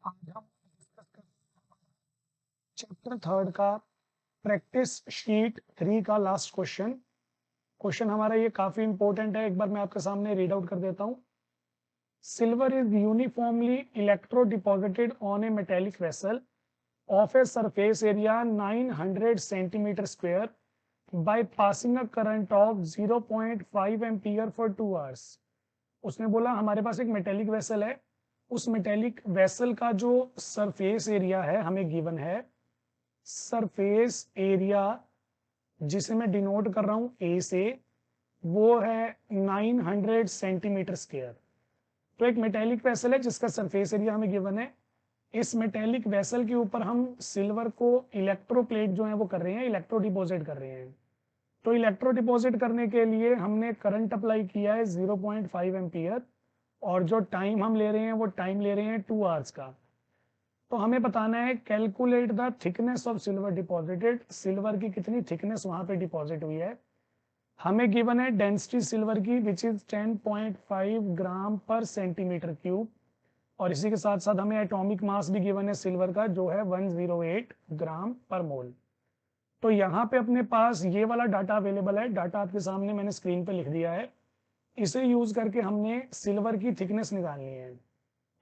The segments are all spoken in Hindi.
आज हम डिस्कस कर चैप्टर थर्ड का प्रैक्टिस शीट 3 का लास्ट क्वेश्चन हमारा ये काफी इंपॉर्टेंट है। एक बार मैं आपके सामने रीड आउट कर देता हूँ। Silver is uniformly electro deposited on A metallic vessel of a surface area 900 centimetre square by passing a current of 0.5 ampere for 2 hours. उसने बोला हमारे पास एक मेटेलिक वेसल है, उस मेटेलिक वेसल का जो सरफेस एरिया है हमें गिवन है। सरफेस एरिया जिसे मैं डिनोट कर रहा हूं ए से, वो है 900 सेंटीमीटर स्क्वायर। तो एक मेटेलिक वेसल है जिसका सरफेस एरिया हमें गिवन है। इस मेटेलिक वेसल के ऊपर हम सिल्वर को इलेक्ट्रोप्लेट जो है वो कर रहे हैं, इलेक्ट्रो डिपॉजिट कर रहे हैं। तो इलेक्ट्रो डिपॉजिट करने के लिए हमने करंट अप्लाई किया है 0.5 एम्पियर, और जो टाइम हम ले रहे हैं वो टाइम ले रहे हैं 2 आवर्स का। तो हमें बताना है calculate the thickness of silver deposited, silver की कितनी थिकनेस वहां पे डिपॉजिट हुई है। हमें गिवन है डेंसिटी सिल्वर की विच इज 10.5 ग्राम पर सेंटीमीटर क्यूब, और इसी के साथ साथ हमें एटॉमिक मास भी गिवन है सिल्वर का जो है 108 ग्राम पर मोल। तो यहाँ पे अपने पास ये वाला डाटा अवेलेबल है, डाटा आपके सामने मैंने स्क्रीन पे लिख दिया है। इसे यूज करके हमने सिल्वर की थिकनेस निकालनी है।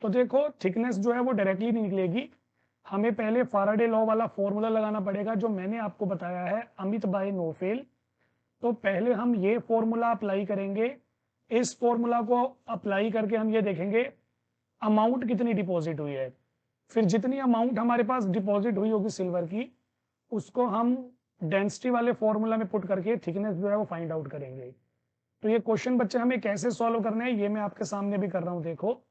तो देखो थिकनेस जो है वो डायरेक्टली नहीं निकलेगी, हमें पहले फाराडे लॉ वाला फॉर्मूला लगाना पड़ेगा जो मैंने आपको बताया है, अमित बाय नोफेल। तो पहले हम ये फॉर्मूला अप्लाई करेंगे। इस फॉर्मूला को अप्लाई करके हम ये देखेंगे अमाउंट कितनी डिपॉजिट हुई है। फिर जितनी अमाउंट हमारे पास डिपॉजिट हुई होगी सिल्वर की, उसको हम डेंसिटी वाले फॉर्मूला में पुट करके थिकनेस जो है वो फाइंड आउट करेंगे। तो ये क्वेश्चन बच्चे हमें कैसे सॉल्व करना है ये मैं आपके सामने भी कर रहा हूँ। देखो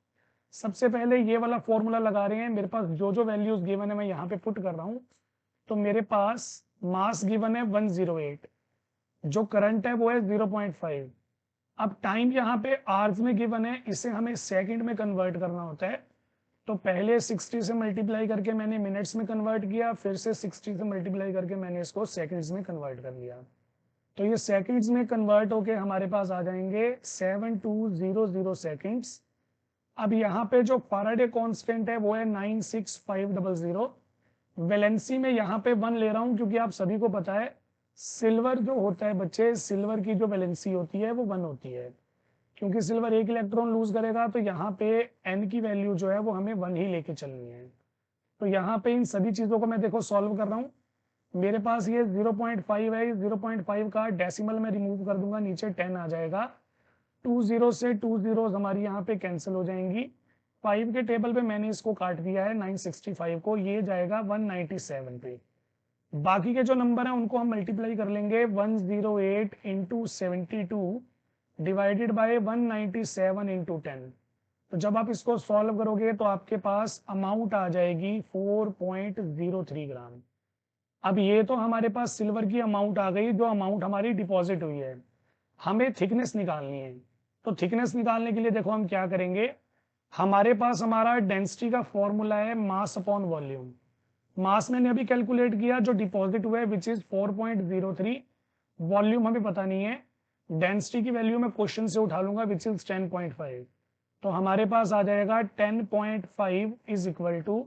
सबसे पहले ये वाला फॉर्मूला लगा रहे हैं, मेरे पास जो जो वैल्यूज गिवन है मैं यहाँ पे पुट कर रहा हूँ। तो मेरे पास मास गिवन है 108, जो करंट है वो है 0.5। अब टाइम यहाँ पे आवर्स में गिवन है, इसे हमें सेकंड में कन्वर्ट करना होता है। तो पहले 60 से मल्टीप्लाई करके मैंने मिनट्स में कन्वर्ट किया, फिर से 60 से मल्टीप्लाई करके मैंने इसको सेकंड्स में कन्वर्ट कर लिया। तो ये सेकंड्स में कन्वर्ट होके हमारे पास आ जाएंगे 7200 सेकंड्स। अब यहाँ पे जो फाराडे कांस्टेंट है वो है 96500। वैलेंसी में यहाँ पे 1 ले रहा हूँ क्योंकि आप सभी को पता है सिल्वर जो होता है बच्चे, सिल्वर की जो वैलेंसी होती है वो 1 होती है। क्योंकि सिल्वर एक इलेक्ट्रॉन लूज करेगा तो यहाँ पे n की वैल्यू जो है वो हमें 1 ही लेके चलनी है। तो यहाँ पे इन सभी चीजों को मैं देखो सॉल्व कर रहा हूँ। मेरे पास ये 0.5 है, 0.5 का डेसिमल में रिमूव कर दूंगा, नीचे 10 आ जाएगा। 2 जीरो से 2 जीरो हमारी यहाँ पे कैंसिल हो जाएंगी। 5 के टेबल पे मैंने इसको काट दिया है 965 को, ये जाएगा 197 पे। बाकी के जो नंबर हैं उनको हम मल्टीप्लाई कर लेंगे 108 इंटू 72 डिवाइडेड बाय 197 इंटू 10। तो जब आप इसको सॉल्व करोगे तो आपके पास अमाउंट आ जाएगी 4.03 ग्राम। अब ये तो हमारे पास सिल्वर की अमाउंट आ गई, जो अमाउंट हमारी डिपॉजिट हुई है। हमें थिकनेस निकालनी है। तो थिकनेस निकालने के लिए देखो हम क्या करेंगे, हमारे पास हमारा डेंसिटी का फॉर्मूला है मास अपॉन वॉल्यूम। मास मैंने अभी कैलकुलेट किया, जो डिपॉजिट हुआ है विच इज 4.03। वॉल्यूम हमें पता नहीं है, डेंसिटी की वैल्यू मैं क्वेश्चन से उठा लूंगा विच इज 10.5। तो हमारे पास आ जाएगा 10.5 इज इक्वल टू,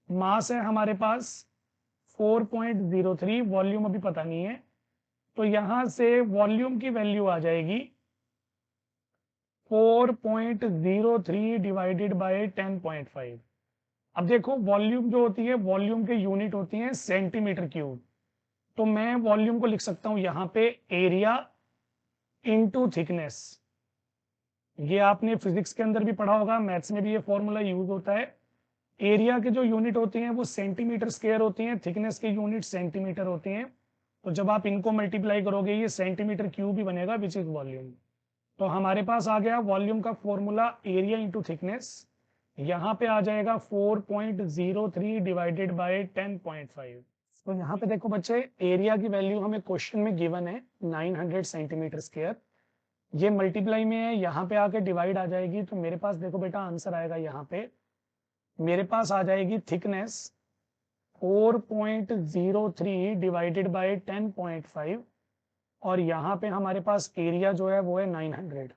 मास है हमारे पास 4.03, वॉल्यूम अभी पता नहीं है। तो यहां से वॉल्यूम की वैल्यू आ जाएगी 4.03 डिवाइडेड बाय 10.5। अब देखो वॉल्यूम जो होती है, वॉल्यूम के यूनिट होती हैं सेंटीमीटर क्यूब। तो मैं वॉल्यूम को लिख सकता हूं यहाँ पे एरिया इनटू थिकनेस। ये आपने फिजिक्स के अंदर भी पढ़ा होगा, मैथ्स में भी ये फॉर्मूला यूज होता है। एरिया के जो यूनिट होती हैं वो सेंटीमीटर स्क्वायर होती हैं, थिकनेस के यूनिट सेंटीमीटर होती हैं। तो जब आप इनको मल्टीप्लाई करोगे ये सेंटीमीटर क्यूब ही बनेगा विच इज वॉल्यूम। तो हमारे पास आ गया वॉल्यूम का फॉर्मूला एरिया इंटू थिकनेस, यहाँ पे आ जाएगा 4.03 डिवाइडेड बाय 10.5। तो यहाँ पे देखो बच्चे एरिया की वैल्यू हमें क्वेश्चन में गिवन है 900 सेंटीमीटर स्क्वायर। ये मल्टीप्लाई में है, यहाँ पे आके डिवाइड आ जाएगी। तो मेरे पास देखो बेटा आंसर आएगा, यहाँ पे मेरे पास आ जाएगी थिकनेस 4.03 डिवाइडेड बाय 10.5, और यहाँ पे हमारे पास एरिया जो है वो है 900।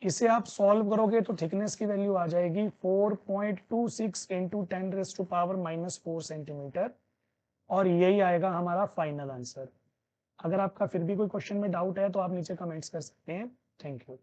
इसे आप सॉल्व करोगे तो थिकनेस की वैल्यू आ जाएगी 4.26 इंटू 10⁻⁻4 सेंटीमीटर, और यही आएगा हमारा फाइनल आंसर। अगर आपका फिर भी कोई क्वेश्चन में डाउट है तो आप नीचे कमेंट्स कर सकते हैं। Thank you.